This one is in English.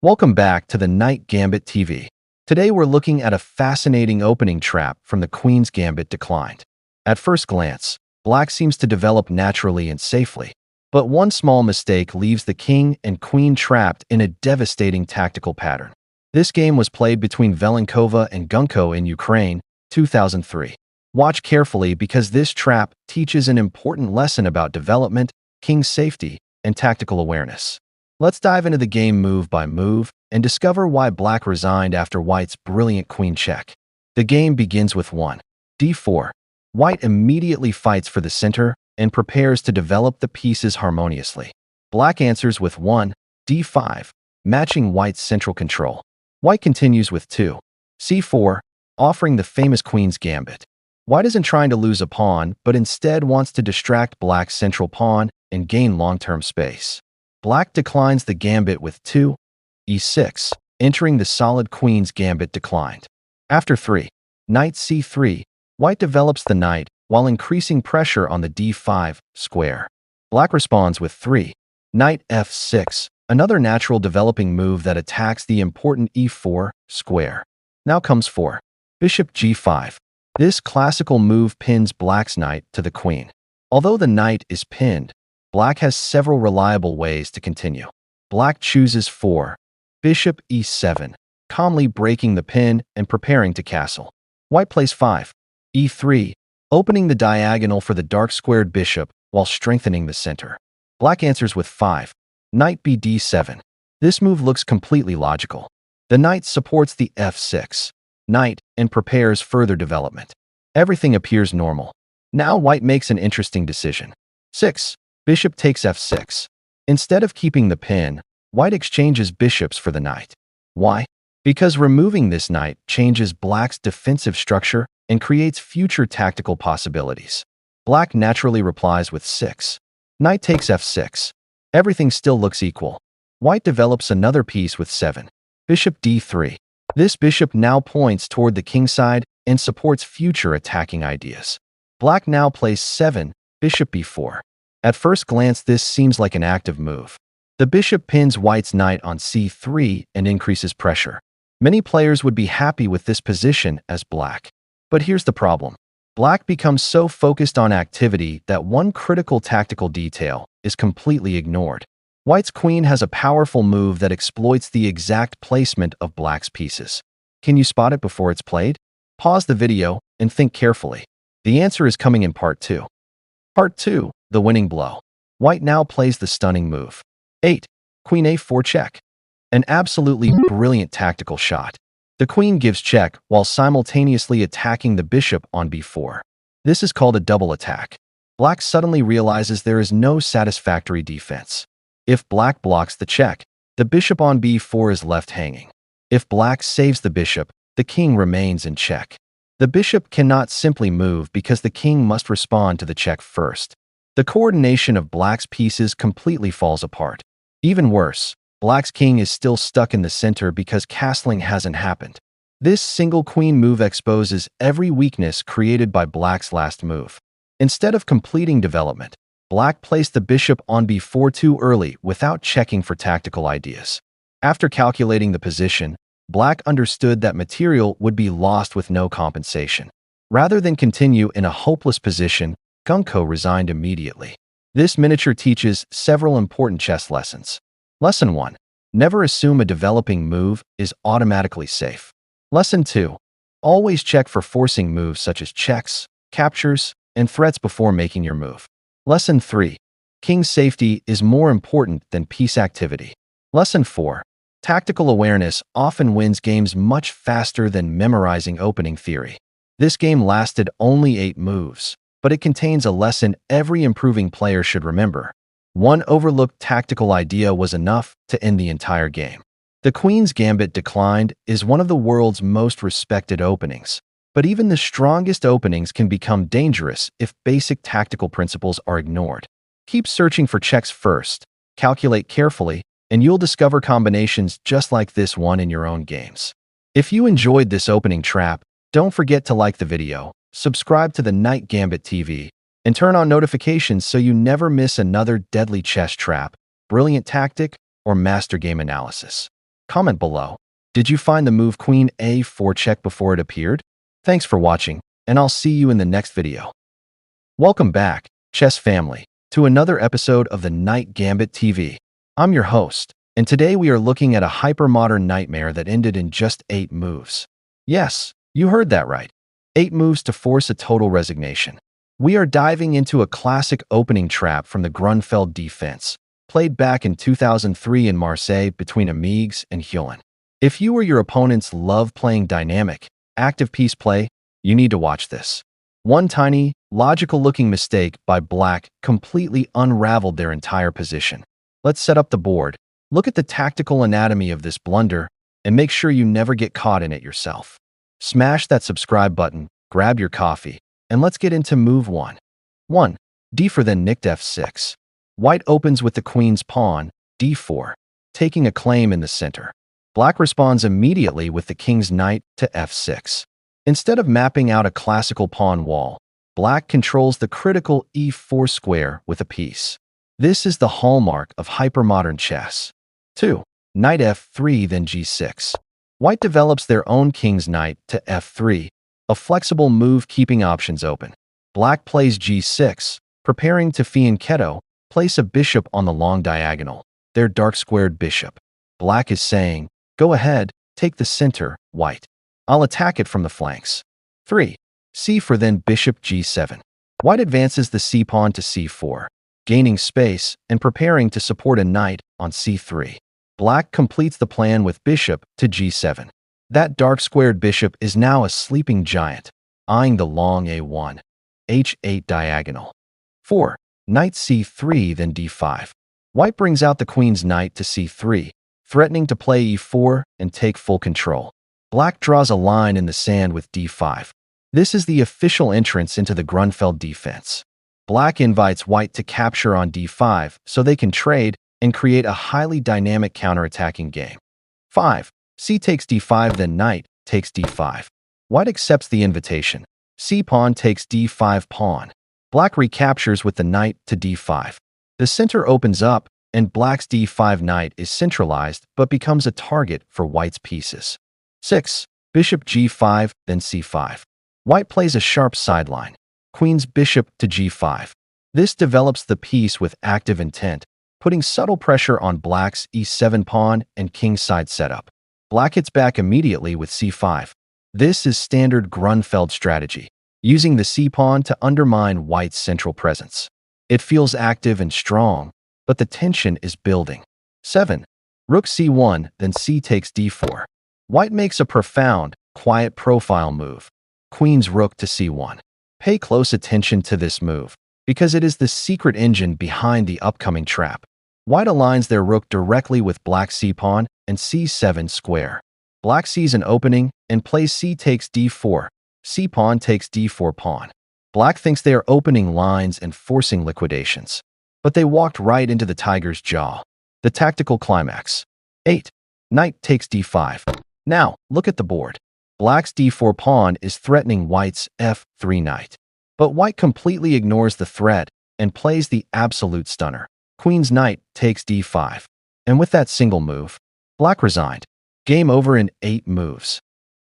Welcome back to the Night Gambit TV. Today we're looking at a fascinating opening trap from the Queen's Gambit declined. At first glance, Black seems to develop naturally and safely, but one small mistake leaves the King and Queen trapped in a devastating tactical pattern. This game was played between Velenkova and Gunko in Ukraine, 2003. Watch carefully because this trap teaches an important lesson about development, King's safety, and tactical awareness. Let's dive into the game move by move and discover why Black resigned after White's brilliant queen check. The game begins with 1. d4. White immediately fights for the center and prepares to develop the pieces harmoniously. Black answers with 1. d5, matching White's central control. White continues with 2. c4, offering the famous Queen's Gambit. White isn't trying to lose a pawn, but instead wants to distract Black's central pawn and gain long-term space. Black declines the gambit with 2. e6, entering the solid Queen's Gambit declined. After 3. Knight c3, White develops the knight while increasing pressure on the d5 square. Black responds with 3. Knight f6, another natural developing move that attacks the important e4 square. Now comes 4. Bishop g5. This classical move pins Black's knight to the queen. Although the knight is pinned, Black has several reliable ways to continue. Black chooses 4. Bishop e7, calmly breaking the pin and preparing to castle. White plays 5. e3, opening the diagonal for the dark-squared bishop while strengthening the center. Black answers with 5. Knight bd7. This move looks completely logical. The knight supports the f6 knight and prepares further development. Everything appears normal. Now White makes an interesting decision. 6. Bishop takes f6. Instead of keeping the pin, White exchanges bishops for the knight. Why? Because removing this knight changes Black's defensive structure and creates future tactical possibilities. Black naturally replies with 6. Knight takes f6. Everything still looks equal. White develops another piece with 7. Bishop d3. This bishop now points toward the king side and supports future attacking ideas. Black now plays 7. Bishop b4. At first glance, this seems like an active move. The bishop pins White's knight on c3 and increases pressure. Many players would be happy with this position as Black. But here's the problem. Black becomes so focused on activity that one critical tactical detail is completely ignored. White's queen has a powerful move that exploits the exact placement of Black's pieces. Can you spot it before it's played? Pause the video and think carefully. The answer is coming in part 2. Part 2. The winning blow. White now plays the stunning move. 8. Queen a4 check. An absolutely brilliant tactical shot. The queen gives check while simultaneously attacking the bishop on b4. This is called a double attack. Black suddenly realizes there is no satisfactory defense. If Black blocks the check, the bishop on b4 is left hanging. If Black saves the bishop, the king remains in check. The bishop cannot simply move because the king must respond to the check first. The coordination of Black's pieces completely falls apart. Even worse, Black's king is still stuck in the center because castling hasn't happened. This single queen move exposes every weakness created by Black's last move. Instead of completing development, Black placed the bishop on b4 too early without checking for tactical ideas. After calculating the position, Black understood that material would be lost with no compensation. Rather than continue in a hopeless position, Gunko resigned immediately. This miniature teaches several important chess lessons. Lesson 1. Never assume a developing move is automatically safe. Lesson 2. Always check for forcing moves such as checks, captures, and threats before making your move. Lesson 3. King's safety is more important than piece activity. Lesson 4. Tactical awareness often wins games much faster than memorizing opening theory. This game lasted only 8 moves, but it contains a lesson every improving player should remember. One overlooked tactical idea was enough to end the entire game. The Queen's Gambit declined is one of the world's most respected openings, but even the strongest openings can become dangerous if basic tactical principles are ignored. Keep searching for checks first, calculate carefully, and you'll discover combinations just like this one in your own games. If you enjoyed this opening trap, don't forget to like the video, subscribe to the Night Gambit TV, and turn on notifications so you never miss another deadly chess trap, brilliant tactic, or master game analysis. Comment below. Did you find the move Queen A4 check before it appeared? Thanks for watching, and I'll see you in the next video. Welcome back, chess family, to another episode of the Knight Gambit TV. I'm your host, and today we are looking at a hyper-modern nightmare that ended in just 8 moves. Yes, you heard that right. 8 moves to force a total resignation. We are diving into a classic opening trap from the Grunfeld defense, played back in 2003 in Marseille between Amigues and Hulin. If you or your opponents love playing dynamic, active piece play, you need to watch this. One tiny, logical-looking mistake by Black completely unraveled their entire position. Let's set up the board, look at the tactical anatomy of this blunder, and make sure you never get caught in it yourself. Smash that subscribe button, grab your coffee, and let's get into move 1. 1. D4 then nicked f6. White opens with the queen's pawn, d4, taking a claim in the center. Black responds immediately with the king's knight to f6. Instead of mapping out a classical pawn wall, Black controls the critical e4 square with a piece. This is the hallmark of hypermodern chess. 2. Knight f3 then g6. White develops their own king's knight to f3, a flexible move keeping options open. Black plays g6, preparing to fianchetto, place a bishop on the long diagonal, their dark-squared bishop. Black is saying, go ahead, take the center, White. I'll attack it from the flanks. 3. C4 then bishop g7. White advances the c-pawn to c4, gaining space and preparing to support a knight on c3. Black completes the plan with bishop to g7. That dark-squared bishop is now a sleeping giant, eyeing the long a1, h8 diagonal. 4. Knight c3 then d5. White brings out the queen's knight to c3, threatening to play e4 and take full control. Black draws a line in the sand with d5. This is the official entrance into the Grunfeld defense. Black invites White to capture on d5 so they can trade and create a highly dynamic counterattacking game. 5. C takes d5 then knight takes d5. White accepts the invitation. C-pawn takes d5 pawn. Black recaptures with the knight to d5. The center opens up, and Black's d5 knight is centralized but becomes a target for White's pieces. 6. Bishop g5 then c5. White plays a sharp sideline. Queen's bishop to g5. This develops the piece with active intent, putting subtle pressure on Black's e7 pawn and kingside setup. Black hits back immediately with c5. This is standard Grunfeld strategy, using the c-pawn to undermine White's central presence. It feels active and strong, but the tension is building. 7. Rook c1 then c takes d4. White makes a profound, quiet profile move. Queen's rook to c1. Pay close attention to this move, because it is the secret engine behind the upcoming trap. White aligns their rook directly with Black's c-pawn and c7 square. Black sees an opening and plays c takes d4. C-pawn takes d4 pawn. Black thinks they are opening lines and forcing liquidations, but they walked right into the tiger's jaw. The tactical climax. 8. Knight takes d5. Now, look at the board. Black's d4 pawn is threatening White's f3 knight, but White completely ignores the threat and plays the absolute stunner. Queen's knight takes d5. And with that single move, Black resigned. Game over in 8 moves.